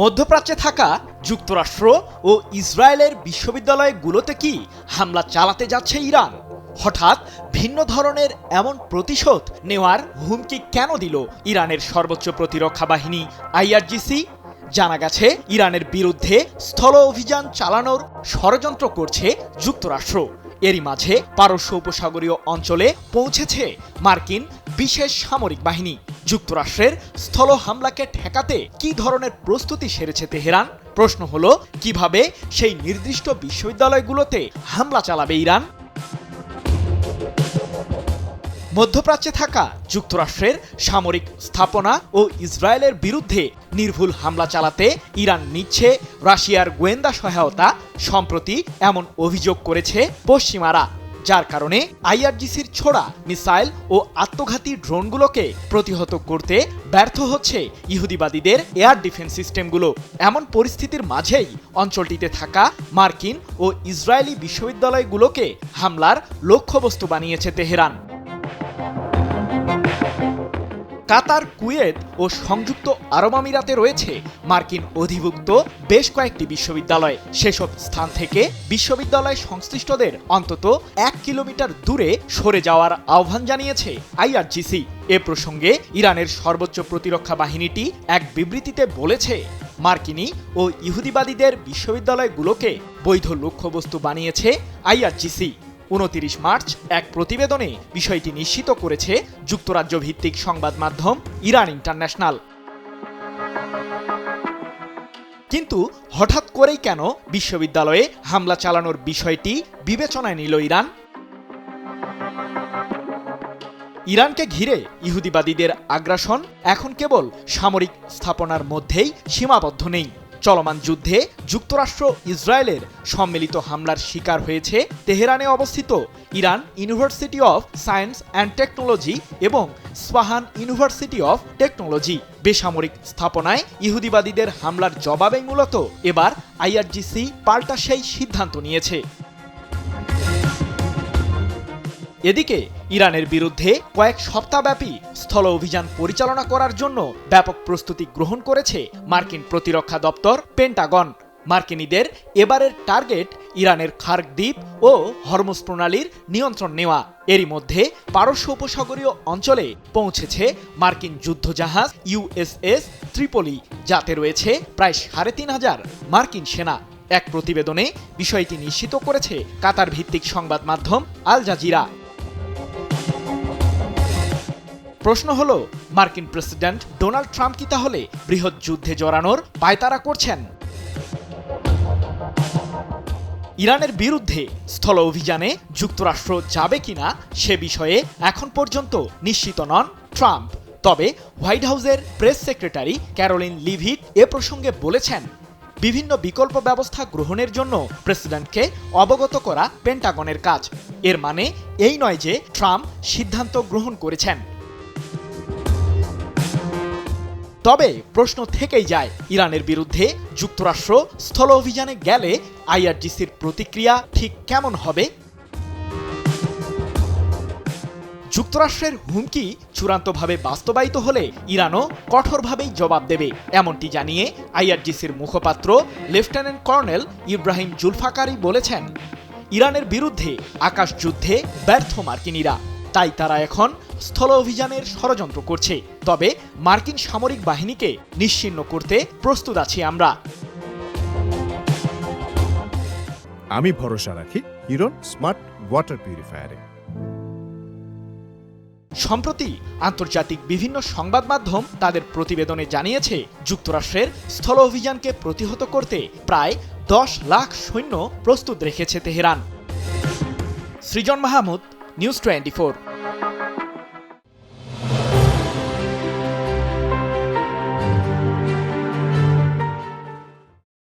মধ্যপ্রাচ্যে থাকা যুক্তরাষ্ট্র ও ইসরায়েলের বিশ্ববিদ্যালয়গুলোতে কি হামলা চালাতে যাচ্ছে ইরান? হঠাৎ ভিন্ন ধরনের এমন প্রতিশোধ নেওয়ার হুমকি কেন দিল ইরানের সর্বোচ্চ প্রতিরক্ষা বাহিনী আইআরজিসি? জানা গেছে, ইরানের বিরুদ্ধে স্থল অভিযান চালানোর ষড়যন্ত্র করছে যুক্তরাষ্ট্র। এরই মাঝে পারস্য উপসাগরীয় অঞ্চলে পৌঁছেছে মার্কিন বিশেষ সামরিক বাহিনী। যুক্তরাষ্ট্রের স্থল হামলাকে ঠেকাতে কী ধরনের প্রস্তুতি সেরেছে তেহরান? প্রশ্ন হলো, কিভাবে সেই নির্দিষ্ট বিশ্ববিদ্যালয়গুলোতে হামলা চালাবে ইরান? মধ্যপ্রাচ্যে থাকা যুক্তরাষ্ট্রের সামরিক স্থাপনা ও ইসরায়েলের বিরুদ্ধে নির্ভুল হামলা চালাতে ইরান নিচ্ছে রাশিয়ার গোয়েন্দা সহায়তা। সম্প্রতি এমন অভিযোগ করেছে পশ্চিমারা, যার কারণে আইআরজিসির ছোড়া মিসাইল ও আত্মঘাতী ড্রোনগুলোকে প্রতিহত করতে ব্যর্থ হচ্ছে ইহুদিবাদীদের এয়ার ডিফেন্স সিস্টেমগুলো। এমন পরিস্থিতির মাঝেই অঞ্চলটিতে থাকা মার্কিন ও ইসরায়েলি বিশ্ববিদ্যালয়গুলোকে হামলার লক্ষ্যবস্তু বানিয়েছে তেহরান। কাতার, কুয়েত ও সংযুক্ত আরব আমিরাতে রয়েছে মার্কিন অধিভুক্ত বেশ কয়েকটি বিশ্ববিদ্যালয়। সেসব স্থান থেকে বিশ্ববিদ্যালয় সংশ্লিষ্টদের অন্তত 1 কিলোমিটার দূরে সরে যাওয়ার আহ্বান জানিয়েছে আইআরজিসি। এ প্রসঙ্গে ইরানের সর্বোচ্চ প্রতিরক্ষা বাহিনীটি এক বিবৃতিতে বলেছে, মার্কিনী ও ইহুদিবাদীদের বিশ্ববিদ্যালয়গুলোকে বৈধ লক্ষ্যবস্তু বানিয়েছে আইআরজিসি। 29 মার্চ এক প্রতিবেদনে বিষয়টি নিশ্চিত করেছে যুক্তরাজ্য ভিত্তিক সংবাদ মাধ্যম ইরান ইন্টারন্যাশনাল। কিন্তু হঠাৎ করেই কেন বিশ্ববিদ্যালয়ে হামলা চালানোর বিষয়টি বিবেচনায় নিল ইরান? ইরানকে ঘিরে ইহুদিবাদীদের আগ্রাসন এখন কেবল সামরিক স্থাপনার মধ্যেই সীমাবদ্ধ নেই। চলমান যুদ্ধে যুক্তরাষ্ট্র ইসরায়েলের সম্মিলিত হামলার শিকার হয়েছে তেহরানে অবস্থিত Iran university of science and technology এবং স্পাহান ইউনিভার্সিটি অফ টেকনোলজি। বেসামরিক স্থাপনায় ইহুদিবাদীদের হামলার জবাবেই মূলত এবার আইআরজিসি পাল্টা সেই সিদ্ধান্ত নিয়েছে। এদিকে ইরানের বিরুদ্ধে কয়েক সপ্তাহব্যাপী স্থল অভিযান পরিচালনা করার জন্য ব্যাপক প্রস্তুতি গ্রহণ করেছে মার্কিন প্রতিরক্ষা দপ্তর পেন্টাগন। মার্কিনীদের এবারের টার্গেট ইরানের খার্ক দ্বীপ ও হরমুজ প্রণালীর নিয়ন্ত্রণ নেওয়া। এরই মধ্যে পারস্য উপসাগরীয় অঞ্চলে পৌঁছেছে মার্কিন যুদ্ধজাহাজ ইউএসএস ত্রিপলি, যাতে রয়েছে প্রায় ৩৫০০ মার্কিন সেনা। এক প্রতিবেদনে বিষয়টি নিশ্চিত করেছে কাতার ভিত্তিক সংবাদ মাধ্যম আল জাজিরা। প্রশ্ন হলো, মার্কিন প্রেসিডেন্ট ডোনাল্ড ট্রাম্প কি তাহলে বৃহৎ যুদ্ধে জড়ানোর পায়তারা করছেন? ইরানের বিরুদ্ধে স্থল অভিযানে যুক্তরাষ্ট্র যাবে কিনা সে বিষয়ে এখন পর্যন্ত নিশ্চিত নন ট্রাম্প। তবে হোয়াইট হাউসের প্রেস সেক্রেটারি ক্যারোলিন লিভিট এ প্রসঙ্গে বলেছেন, বিভিন্ন বিকল্প ব্যবস্থা গ্রহণের জন্য প্রেসিডেন্টকে অবগত করা পেন্টাগনের কাজ। এর মানে এই নয় যে ট্রাম্প সিদ্ধান্ত গ্রহণ করেছেন। তবে প্রশ্ন থেকেই যায়, ইরানের বিরুদ্ধে যুক্তরাষ্ট্র স্থল অভিযানে গেলে আইআরজিসির প্রতিক্রিয়া ঠিক কেমন হবে? যুক্তরাষ্ট্রের হুমকি চূড়ান্তভাবে বাস্তবায়িত হলে ইরানও কঠোরভাবেই জবাব দেবে, এমনটি জানিয়ে আইআরজিসির মুখপাত্র লেফটেন্যান্ট কর্নেল ইব্রাহিম জুলফাকারি বলেছেন, ইরানের বিরুদ্ধে আকাশ যুদ্ধে ব্যর্থ মার্কিনীরা, তাই তারা এখন স্থল অভিযানের ষড়যন্ত্র করছে। তবে মার্কিন সামরিক বাহিনীকে নিশ্চিহ্ন করতে প্রস্তুত আছি আমরা। আমি ভরসা রাখি হিরন স্মার্ট ওয়াটার পিউরিফায়ারে। সম্প্রতি আন্তর্জাতিক বিভিন্ন সংবাদ মাধ্যম তাদের প্রতিবেদনে জানিয়েছে, যুক্তরাষ্ট্রের স্থল অভিযানকে প্রতিহত করতে প্রায় 10 লাখ সৈন্য প্রস্তুত রেখেছে তেহরান। সৃজন মাহমুদ, নিউজ 24।